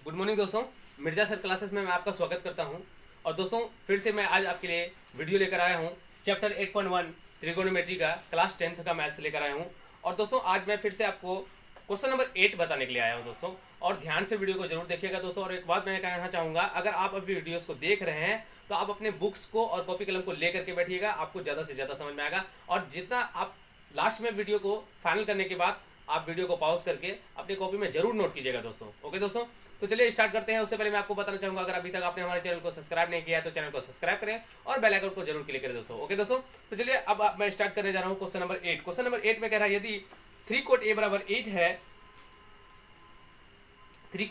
Good morning दोस्तों, Mirza sir classes में मैं आपका स्वागत करता हूं। और दोस्तों फिर से मैं आज आपके लिए वीडियो लेकर आया हूं। चैप्टर 8.1 त्रिकोणोमेट्री का क्लास 10th का मैथ्स लेकर आया हूं। और दोस्तों आज मैं फिर से आपको क्वेश्चन नंबर 8 बताने के लिए आया हूं दोस्तों, और ध्यान से वीडियो को जरूर देखिएगा दोस्तों। और एक बात मैं कहना चाहूँगा, अगर आप अभी वीडियोस को देख रहे हैं तो आप अपने बुक्स को और कॉपी कलम को लेकर के बैठिएगा, आपको ज़्यादा से ज़्यादा समझ में आएगा। और जितना आप लास्ट में वीडियो को फाइनल करने के बाद आप वीडियो को पॉज करके अपनी कॉपी में जरूर नोट कीजिएगा दोस्तों। ओके दोस्तों, तो चलिए स्टार्ट करते हैं। उससे पहले मैं आपको बताना चाहूंगा, अगर अभी तक आपने हमारे चैनल को सब्सक्राइब नहीं किया है तो चैनल को सब्सक्राइब करें और बेल आइकन को जरूर क्लिक करें दोस्तों। ओके दोस्तों, तो चलिए अब मैं स्टार्ट करने जा रहा हूँ क्वेश्चन नंबर 8। क्वेश्चन नंबर 8 में कह रहा है, यदि 3 कोट ए बराबर 8 है, 3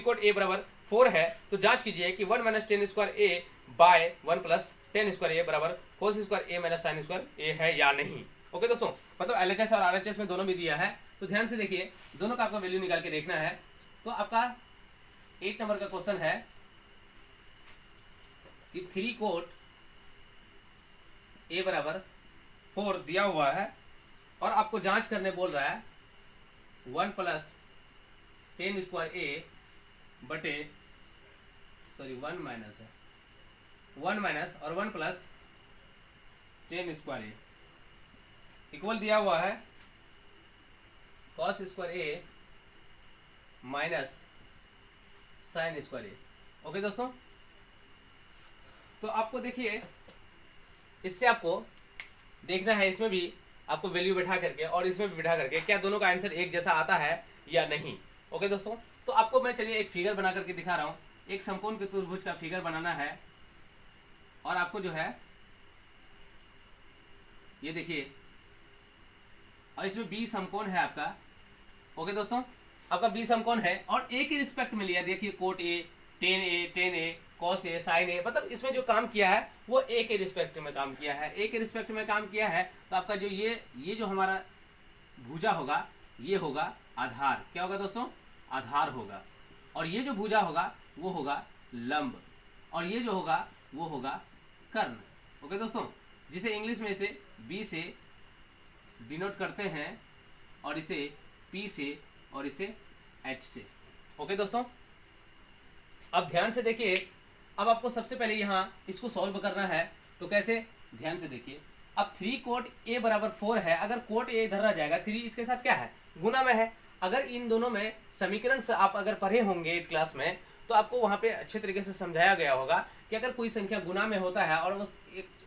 कोट ए बराबर 4 है, तो जांच कीजिए कि 1 माइनस टेन स्क्वायर ए बाय 1 प्लस टेन स्क्वायर ए बराबर कोस स्क्वायर ए माइनस साइन स्क्वायर ए है या नहीं। ओके दोस्तों, मतलब एलएचएस और आरएचएस में दोनों में दिया है, तो ध्यान से देखिए, दोनों का आपका वैल्यू निकाल के देखना है। तो आपका 8 नंबर का क्वेश्चन है कि 3 कोट ए बराबर 4 दिया हुआ है और आपको जांच करने बोल रहा है 1 प्लस टेन स्क्वायर ए बटे 1 माइनस है, 1 माइनस और 1 प्लस टेन स्क्वायर ए इक्वल दिया हुआ है कॉस स्क्वायर ए माइनस साइन स्क्वायर ए। ओके दोस्तों, तो आपको देखिए, इससे आपको देखना है, इसमें भी आपको वैल्यू बैठा करके और इसमें भी बैठा करके क्या दोनों का आंसर एक जैसा आता है या नहीं। ओके दोस्तों, तो आपको मैं चलिए एक फिगर बना करके दिखा रहा हूँ। एक समकोण चतुर्भुज का फिगर बनाना है और आपको जो है ये देखिए, और इसमें 20 समकोण है आपका। ओके दोस्तों, आपका 20 समकोण है और ए के रिस्पेक्ट में लिया, देखिए cot A, tan A, cos A, sine A, मतलब इसमें जो काम किया है वो ए के रिस्पेक्ट में काम किया है, ए के रिस्पेक्ट में काम किया है। तो आपका जो ये जो हमारा भुजा होगा, ये होगा आधार। क्या होगा दोस्तों? आधार होगा। और ये जो भुजा होगा वो होगा लंब, और ये जो होगा वो होगा कर्ण। ओके दोस्तों, जिसे इंग्लिश में इसे बी से डिनोट करते हैं और इसे पी से और इसे एच से। ओके दोस्तों, अब ध्यान से देखिए, अब आपको सबसे पहले यहाँ इसको सॉल्व करना है। तो कैसे? ध्यान से देखिए, अब 3 कोट ए बराबर 4 है, अगर कोट ए इधर रह जाएगा, 3 इसके साथ क्या है? गुना में है। अगर इन दोनों में समीकरण से आप अगर पढ़े होंगे 8 क्लास में, तो आपको वहाँ पे अच्छे तरीके से समझाया गया होगा कि अगर कोई संख्या गुना में होता है और उस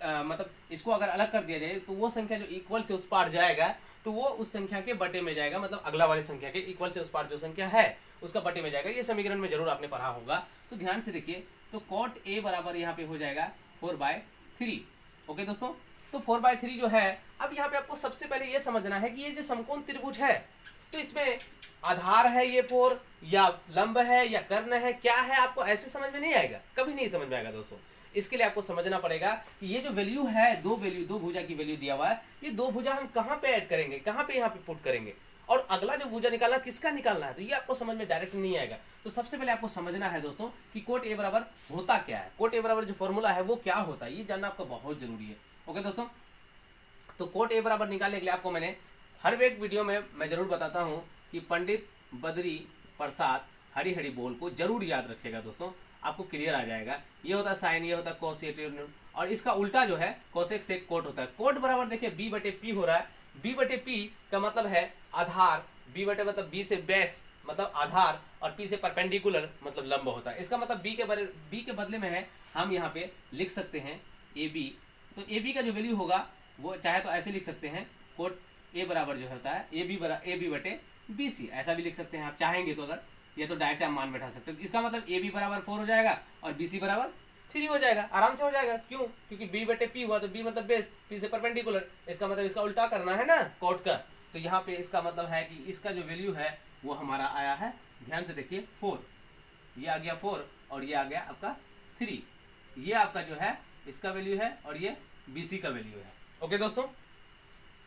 मतलब इसको अगर अलग कर दिया जाए तो वो संख्या जो इक्वल से उस पार जाएगा तो वो उस संख्या के बटे में जाएगा, मतलब अगला वाली संख्या के इक्वल से उस पार जो संख्या है उसका बटे में जाएगा। ये समीकरण में जरूर आपने पढ़ा होगा। तो ध्यान से देखिए, तो कॉट ए बराबर यहाँ पे हो जाएगा 4/3। ओके दोस्तों, तो 4/3 जो है, अब यहाँ पे आपको सबसे पहले ये समझना है कि ये जो समकोण त्रिभुज है, तो इसमें आधार है ये 4 या लंब है या कर्ण है, क्या है, आपको ऐसे समझ में नहीं आएगा, कभी नहीं समझ में आएगा दोस्तों। इसके लिए आपको समझना पड़ेगा कि ये जो वैल्यू है, दो भुजा की वैल्यू दिया हुआ है, ये दो भुजा हम कहाँ पे ऐड करेंगे, कहाँ पे यहाँ पे पुट करेंगे, और अगला जो भुजा निकालना किसका निकालना है, तो ये आपको समझ में डायरेक्ट नहीं आएगा। तो सबसे पहले आपको समझना है दोस्तों कि कोट ए बराबर होता क्या है, कोट ए बराबर जो फॉर्मूला है वो क्या होता है, ये जानना आपका बहुत जरूरी है। ओके दोस्तों, तो कोट ए बराबर निकालने के लिए आपको मैंने हर एक वीडियो में मैं जरूर बताता हूँ कि पंडित बद्री प्रसाद हरी बोल को जरूर याद रखिएगा दोस्तों, आपको क्लियर आ जाएगा। ये होता है साइन, ये होता है कोसेक, और इसका उल्टा जो है कोसेक से कोट होता है। कोट बराबर देखिए बी बटे पी हो रहा है, बी बटे पी का मतलब है आधार, बी बटे मतलब बी से बेस मतलब आधार, और पी से परपेंडिकुलर मतलब लंब होता है। इसका मतलब बी के बदले में है, हम यहाँ पे लिख सकते हैं ए बी। तो ए बी का जो वैल्यू होगा वो चाहे तो ऐसे लिख सकते हैं, कोट ए बराबर जो होता है ए बी बटे बी सी, ऐसा भी लिख सकते हैं आप चाहेंगे तो। अगर ये तो डायरेक्ट आप मान बैठा सकते हैं, तो इसका मतलब ए बी बराबर 4 हो जाएगा और बी सी बराबर 3 हो जाएगा, आराम से हो जाएगा। क्यों? क्योंकि बी बटे पी हुआ तो बी मतलब बेस, पी से परपेंडिकुलर, इसका मतलब इसका उल्टा करना है ना कोट का। तो यहाँ पे इसका मतलब है कि इसका जो वैल्यू है वो हमारा आया है, ध्यान से देखिए 4, ये आ गया 4 और ये आ गया आपका 3, ये आपका जो है इसका वैल्यू है और ये बी सी का वैल्यू है। ओके दोस्तों,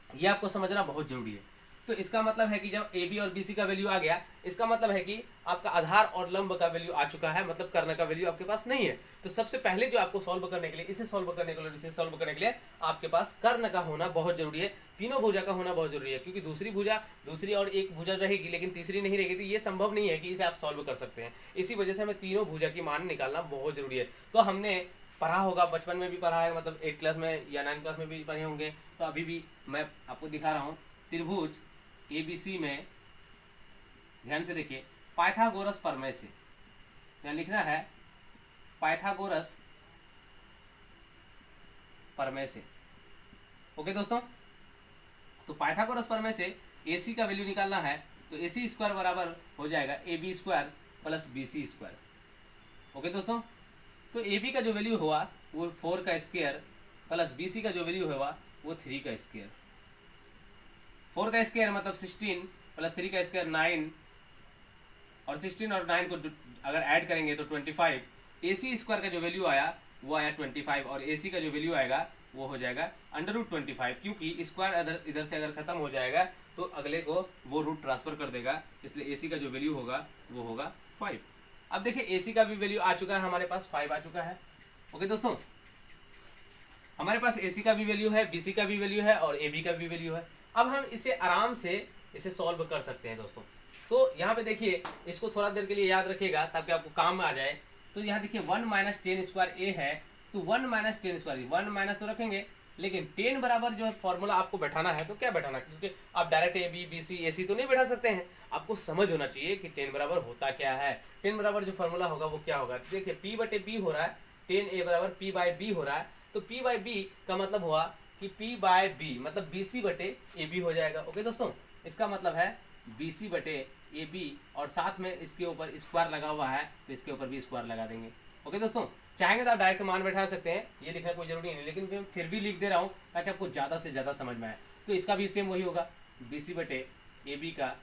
ये आपको समझना बहुत जरूरी है। तो इसका मतलब है कि जब ए बी और बी सी का वैल्यू आ गया, इसका मतलब है कि आपका आधार और लंब का वैल्यू आ चुका है, मतलब कर्ण का वैल्यू आपके पास नहीं है। तो सबसे पहले जो आपको सॉल्व करने के लिए, इसे सॉल्व करने के लिए, इसे सॉल्व करने के लिए आपके पास कर्ण का होना बहुत जरूरी है, तीनों भुजा का होना बहुत जरूरी है, क्योंकि दूसरी और एक भुजा रहेगी लेकिन तीसरी नहीं रहेगी, तो ये संभव नहीं है कि इसे आप सॉल्व कर सकते हैं। इसी वजह से हमें तीनों भुजा की मान निकालना बहुत जरूरी है। तो हमने पढ़ा होगा, बचपन में भी पढ़ा है, मतलब 8 क्लास में या 9 क्लास में भी पढ़े होंगे, तो अभी भी मैं आपको दिखा रहा हूँ। त्रिभुज ABC में ध्यान से देखिए, पाइथागोरस प्रमेय से, यहाँ लिखना है पाइथागोरस प्रमेय से। ओके दोस्तों, तो पाइथागोरस प्रमेय से AC का वैल्यू निकालना है, तो AC स्क्वायर बराबर हो जाएगा AB square plus BC square. Okay दोस्तों, तो AB का जो वैल्यू हुआ वो 4 का स्क्वायर प्लस BC का जो वैल्यू हुआ वो 3 का स्क्वायर। 4 का स्क्वायर मतलब 16 प्लस 3 का स्क्वायर 9, और 16 और 9 को अगर ऐड करेंगे तो 25। AC स्क्वायर का जो वैल्यू आया वो आया 25, और AC का जो वैल्यू आएगा वो हो जाएगा √25, क्योंकि स्क्वायर इधर से अगर खत्म हो जाएगा तो अगले को वो रूट ट्रांसफर कर देगा, इसलिए AC का जो वैल्यू होगा वो होगा 5। अब देखिए AC का भी वैल्यू आ चुका है, हमारे पास 5 आ चुका है। ओके दोस्तों, हमारे पास AC का भी वैल्यू है, BC का भी वैल्यू है और AB का भी वैल्यू है। अब हम इसे आराम से इसे सॉल्व कर सकते हैं दोस्तों। तो यहाँ पे देखिए, इसको थोड़ा देर के लिए याद रखिएगा ताकि आपको काम में आ जाए। तो यहाँ देखिए 1 माइनस 10 स्क्वायर ए है, तो 1 माइनस 10 स्क्वायर, 1 माइनस तो रखेंगे, लेकिन 10 बराबर जो है फॉर्मूला आपको बैठाना है, तो क्या बैठाना, क्योंकि आप direct A B B C A C तो नहीं बैठा सकते हैं, आपको समझ होना चाहिए कि 10 बराबर होता क्या है। 10 बराबर जो फॉर्मूला होगा वो क्या होगा, देखिए P बटे B हो रहा है, 10A बराबर P बाई B हो रहा है, तो P बाई B का मतलब हुआ कि P बाय B मतलब BC बटे AB हो जाएगा। ओके दोस्तों, इसका मतलब है BC बटे AB, और साथ में इसके ऊपर स्क्वायर लगा हुआ है तो इसके ऊपर भी स्क्वायर लगा देंगे। ओके दोस्तों, चाहेंगे तो आप डायरेक्ट मान बैठा सकते हैं, ये लिखना कोई जरूरी नहीं, लेकिन मैं फिर भी लिख दे रहा हूँ ताकि आपको ज़्यादा से ज़्यादा समझ में आए। तो इसका भी सेम वही होगा, BC बटे AB का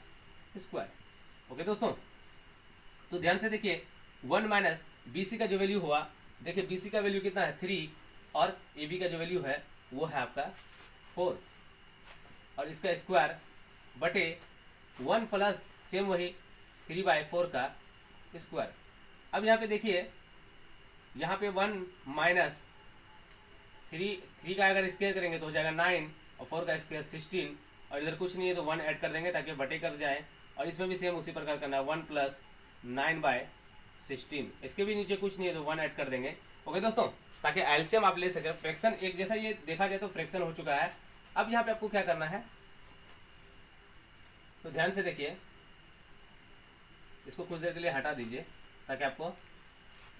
स्क्वायर। ओके दोस्तों, तो ध्यान से देखिए, 1 माइनस BC का जो वैल्यू हुआ, देखिए BC का वैल्यू कितना है 3, और AB का जो वैल्यू है वो है आपका 4, और इसका स्क्वायर बटे 1 प्लस सेम वही 3/4 का स्क्वायर। अब यहाँ पे देखिए, यहाँ पे 1 माइनस 3 का अगर स्क्वायर करेंगे तो हो जाएगा 9, और 4 का स्क्वायर 16, और इधर कुछ नहीं है तो 1 ऐड कर देंगे ताकि बटे कर जाए, और इसमें भी सेम उसी प्रकार करना है, 1 प्लस 9/16, इसके भी नीचे कुछ नहीं है तो 1 ऐड कर देंगे। ओके दोस्तों, ताकि एलसीएम आप ले सकें, फ्रैक्शन एक जैसा ये देखा जाए तो फ्रैक्शन हो चुका है। अब यहाँ पे आपको क्या करना है, तो ध्यान से देखिए, इसको कुछ देर के लिए हटा दीजिए ताकि आपको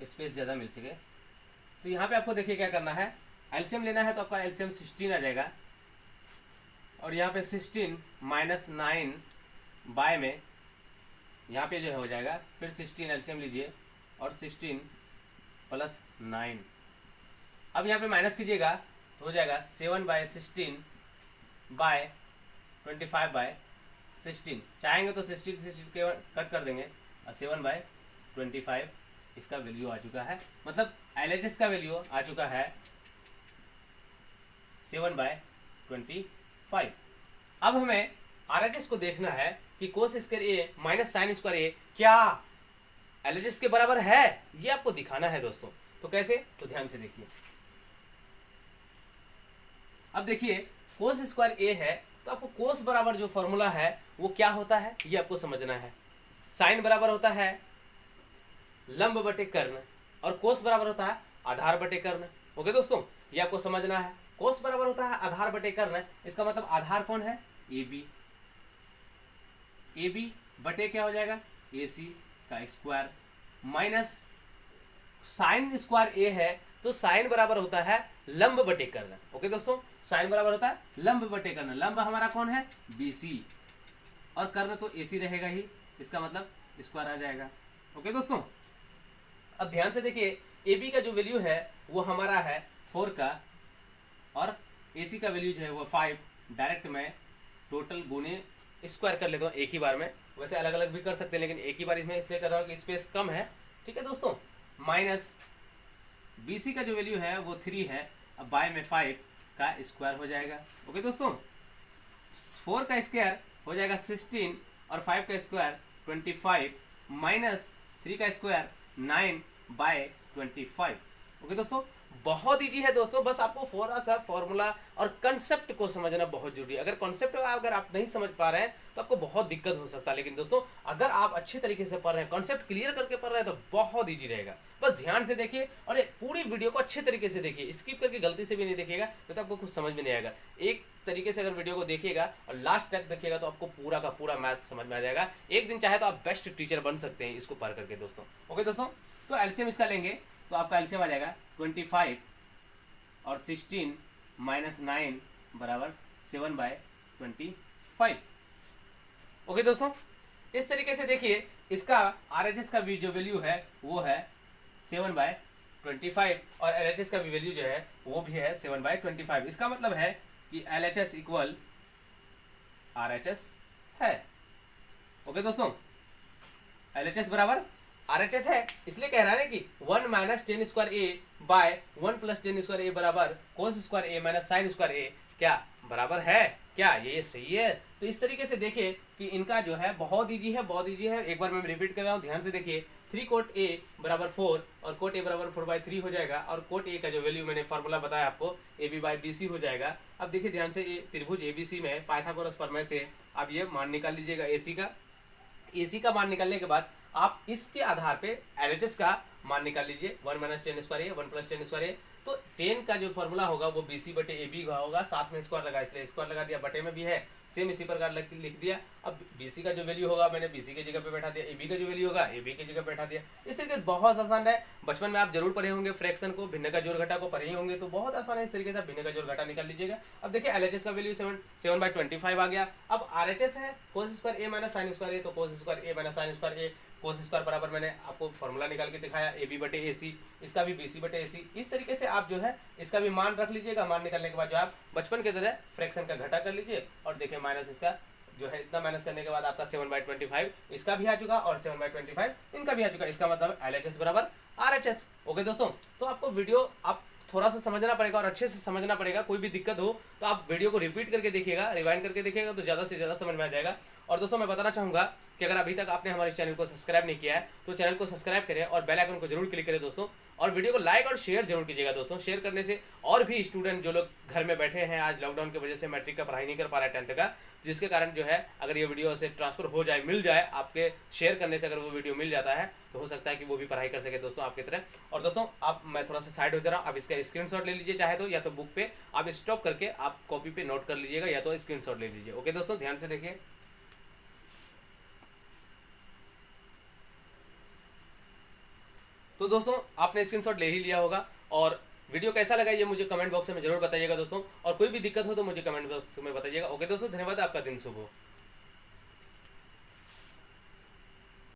स्पेस ज़्यादा मिल सके। तो यहाँ पे आपको देखिए क्या करना है, एलसीएम लेना है तो आपका एलसीएम 16 आ जाएगा, और यहाँ पे 16 माइनस 9 बाय में यहाँ पे जो है हो जाएगा, फिर 16 एलसीएम लीजिए, और 16 प्लस 9, अब यहाँ पे माइनस कीजिएगा तो हो जाएगा 7/16 बाय 25/16, चाहेंगे तो 16 से कट कर देंगे, और 7/25 इसका वैल्यू आ चुका है, मतलब एलएचएस का वैल्यू आ चुका है 7/25। अब हमें आरएचएस को देखना है कि कोस स्क्वायर ए माइनस साइन स्क्वायर ए क्या एलएचएस के बराबर है, ये आपको दिखाना है दोस्तों। तो कैसे, तो ध्यान से देखिए, अब देखिए कोस स्क्वायर ए है तो आपको कोस बराबर जो फॉर्मूला है वो क्या होता है ये आपको समझना है। साइन बराबर होता है लंब बटे कर्ण, और कोस बराबर होता है आधार बटे कर्ण। ओके दोस्तों, ये आपको समझना है, कोस बराबर होता है आधार बटे कर्ण, इसका मतलब आधार कौन है, AB, AB बटे क्या हो जाएगा AC का स्क्वायर, माइनस साइन स्क्वायर ए है तो साइन बराबर होता है लंब बटे कर्ण। ओके दोस्तों, साइन बराबर होता है लंब बटे कर्ण, लंब हमारा कौन है BC, और कर्ण तो AC रहेगा ही, इसका मतलब स्क्वायर आ जाएगा। ओके दोस्तों, अब ध्यान से देखिए, AB का जो वैल्यू है वो हमारा है 4 का, और AC का वैल्यू जो है वो 5, डायरेक्ट में टोटल गुने स्क्वायर कर लेता हूँ एक ही बार में, वैसे अलग अलग भी कर सकते हैं लेकिन एक ही बार इसमें इसलिए कर रहा हूँ कि स्पेस कम है। ठीक है दोस्तों, माइनस BC का जो वैल्यू है वो 3 है, अब बाय में 5 का स्क्वायर हो जाएगा। ओके दोस्तों, 4 का स्क्वायर हो जाएगा 16 और 5 का स्क्वायर 25 माइनस 3 का स्क्वायर 9/25। ओके दोस्तों, बहुत इजी है दोस्तों, बस आपको थोड़ा सा फॉर्मूला और कंसेप्ट को समझना बहुत जरूरी है। अगर कंसेप्ट अगर आप नहीं समझ पा रहे हैं तो आपको बहुत दिक्कत हो सकता है, लेकिन दोस्तों अगर आप अच्छे तरीके से पढ़ रहे हैं, कंसेप्ट क्लियर करके पढ़ रहे हैं तो बहुत इजी रहेगा। बस ध्यान से देखिए और ये पूरी वीडियो को अच्छे तरीके से देखिए, स्किप करके गलती से भी नहीं देखिएगा तो आपको कुछ समझ में नहीं आएगा। एक तरीके से अगर वीडियो को देखिएगा और लास्ट तक देखिएगा तो आपको पूरा का पूरा मैथ समझ में आ जाएगा। एक दिन चाहे तो आप बेस्ट टीचर बन सकते हैं इसको पढ़ करके दोस्तों। ओके दोस्तों, तो एलसीएम इसका लेंगे तो आपका एलसीएम आ जाएगा 25 और 16 माइनस 9 बराबर 7/25। ओके दोस्तों, इस तरीके से देखिए इसका आरएचएस का भी जो वैल्यू है वो है 7/25 और एलएचएस का भी वैल्यू जो है वो भी है 7/25। इसका मतलब है कि एलएचएस इक्वल आरएचएस है। ओके दोस्तों, एलएचएस बराबर आरएचएस है, इसलिए कह रहा है कि 1 माइनस टेन स्क्वायर ए बाय 1 प्लस टेन स्क्वायर ए बराबर कोस स्क्वायर ए माइनस साइन स्क्वायर ए क्या बराबर है क्या? ये सही है। तो इस तरीके से देखिए कि इनका जो है बहुत इजी है, बहुत इजी है। एक बार मैं रिपीट कर रहा हूँ, ध्यान से देखिए। 3 कोट ए बराबर 4 और कोट ए बराबर 4/3 हो जाएगा और कोट ए का जो वैल्यू मैंने फॉर्मूला बताया आपको A B by B C हो जाएगा। अब देखिए ध्यान से, त्रिभुज एबीसी में पाइथागोरस प्रमेय से आप ये मान निकाल लीजिएगा एसी का। एसी का मान निकालने के बाद आप इसके आधार पे एलएचएस का मान निकाल लीजिए। 1 माइनस टेन स्क्वायर ए 1 प्लस टेन स्क्वायर ए, तो 10 का जो फॉर्मूला होगा वो बीसी बटे ए बी का होगा, साथ में स्क्वायर लगा इसलिए स्क्वायर लगा दिया, बटे में भी है सेम इसी प्रकार लिख दिया। अब बीसी का जो वैल्यू होगा मैंने बीसी की जगह पे बैठा दिया, एबी का जो वैल्यू होगा एबी की जगह बैठा दिया। इस तरीके से बहुत आसान है। बचपन में आप जरूर पढ़े होंगे फ्रैक्शन को, भिन्न का जोड़ घटा को पढ़े ही होंगे, तो बहुत आसान है। इस तरीके से भिन्न का जोड़ घटा निकाल लीजिएगा। अब देखिए एलएचएस का वैल्यू 7/25 आ गया। अब आरएचएस है कोस स्क्वायर ए माइनस साइन स्क्वायर ए, तो कोस स्क्वायर ए माइनस साइन स्क्वायर ए कोस स्क्वायर बराबर मैंने आपको फॉर्मूला निकाल के दिखाया ए बी बटे ए सी, इसका भी बीसी बटे ए सी। इस तरीके से आप जो है इसका भी मान रख लीजिएगा। मान निकालने के बाद जो आप बचपन के तरह फ्रैक्शन का घटा कर लीजिए और देखिए माइनस इसका जो है इतना माइनस करने के बाद आपका 7/25 इसका भी आ चुका और 7/25 इनका भी आ चुका। इसका मतलब एलएचएस बराबर आरएचएस। ओके दोस्तों, तो आपको वीडियो आप थोड़ा सा समझना पड़ेगा और अच्छे से समझना पड़ेगा। कोई भी दिक्कत हो तो आप वीडियो को रिपीट करके देखिएगा, रिवाइंड करके देखिएगा तो ज़्यादा से ज़्यादा समझ में आ जाएगा। और दोस्तों मैं बताना चाहूँगा कि अगर अभी तक आपने हमारे चैनल को सब्सक्राइब नहीं किया है तो चैनल को सब्सक्राइब करें और बेल आइकन को जरूर क्लिक करें दोस्तों। और वीडियो को लाइक और शेयर जरूर कीजिएगा दोस्तों। शेयर करने से और भी स्टूडेंट जो लोग घर में बैठे हैं आज लॉकडाउन की वजह से मैट्रिक का पढ़ाई नहीं कर पा रहा है 10th का, जिसके कारण जो है अगर ये वीडियो से ट्रांसफर हो जाए, मिल जाए, आपके शेयर करने से अगर वो वीडियो मिल जाता है तो हो सकता है कि वो भी पढ़ाई कर सके दोस्तों आपकी तरह। और दोस्तों आप मैं थोड़ा सा साइड हो जा रहा हूँ, आप इसका स्क्रीनशॉट ले लीजिए चाहे तो, या तो बुक पे आप स्टॉप करके आप कॉपी पे नोट कर लीजिएगा या तो स्क्रीनशॉट ले लीजिए। ओके दोस्तों, ध्यान से देखिए। तो दोस्तों आपने स्क्रीनशॉट ले ही लिया होगा और वीडियो कैसा लगा ये मुझे कमेंट बॉक्स में जरूर बताइएगा दोस्तों। और कोई भी दिक्कत हो तो मुझे कमेंट बॉक्स में बताइएगा। ओके दोस्तों, धन्यवाद, आपका दिन शुभ हो।